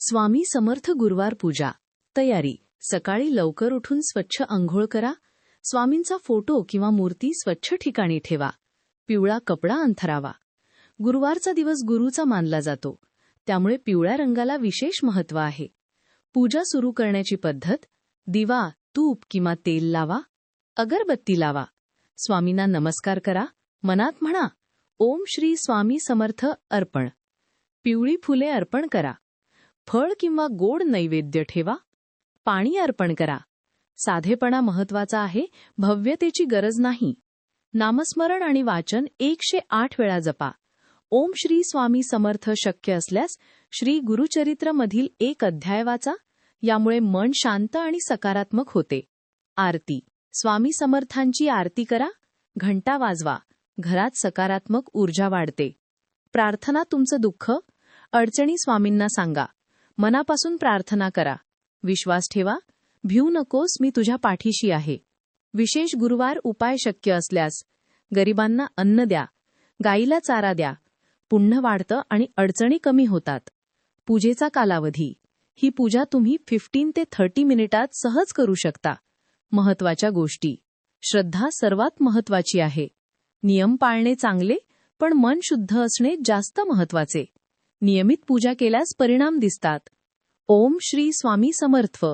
स्वामी समर्थ गुरुवार पूजा तयारी. सकाळी लवकर उठून स्वच्छ अंघोळ करा. स्वामींचा फोटो किंवा मूर्ती स्वच्छ ठिकाणी ठेवा. पिवळा कपडा अंथरावा. गुरुवारचा दिवस गुरुचा मानला जातो, त्यामुळे पिवळ्या रंगाला विशेष महत्त्व आहे. पूजा सुरू करण्याची पद्धत: दिवा, तूप किंवा तेल लावा. अगरबत्ती लावा. स्वामींना नमस्कार करा. मनात म्हणा, ओम श्री स्वामी समर्थ अर्पण. पिवळी फुले अर्पण करा. फळ किंवा गोड नैवेद्य ठेवा. पाणी अर्पण करा. साधेपणा महत्वाचा आहे, भव्यतेची गरज नाही. नामस्मरण आणि वाचन 108 वेळा जपा. ओम श्री स्वामी समर्थ शक्य असल्यास श्री गुरुचरित्र मधील एक अध्याय वाचा. यामुळे मन शांत आणि सकारात्मक होते. आरती. स्वामी समर्थांची आरती करा. घंटा वाजवा. घरात सकारात्मक ऊर्जा वाढते. प्रार्थना. तुमचं दुःख, अडचणी स्वामींना सांगा. मनापासून प्रार्थना करा. विश्वास ठेवा. भिऊ नकोस, मी तुझ्या पाठीशी आहे. विशेष गुरुवार उपाय शक्य असल्यास: गरिबांना अन्न द्या. गाईला चारा द्या. पुण्य वाढतं आणि अडचणी कमी होतात. पूजेचा कालावधी: ही पूजा तुम्ही 15 ते 30 मिनिटात सहज करू शकता. महत्वाच्या गोष्टी: श्रद्धा सर्वात महत्वाची आहे. नियम पाळणे चांगले, पण मन शुद्ध असणे जास्त महत्वाचे. नियमित पूजा केल्यास परिणाम दिसतात. ओम श्री स्वामी समर्थ.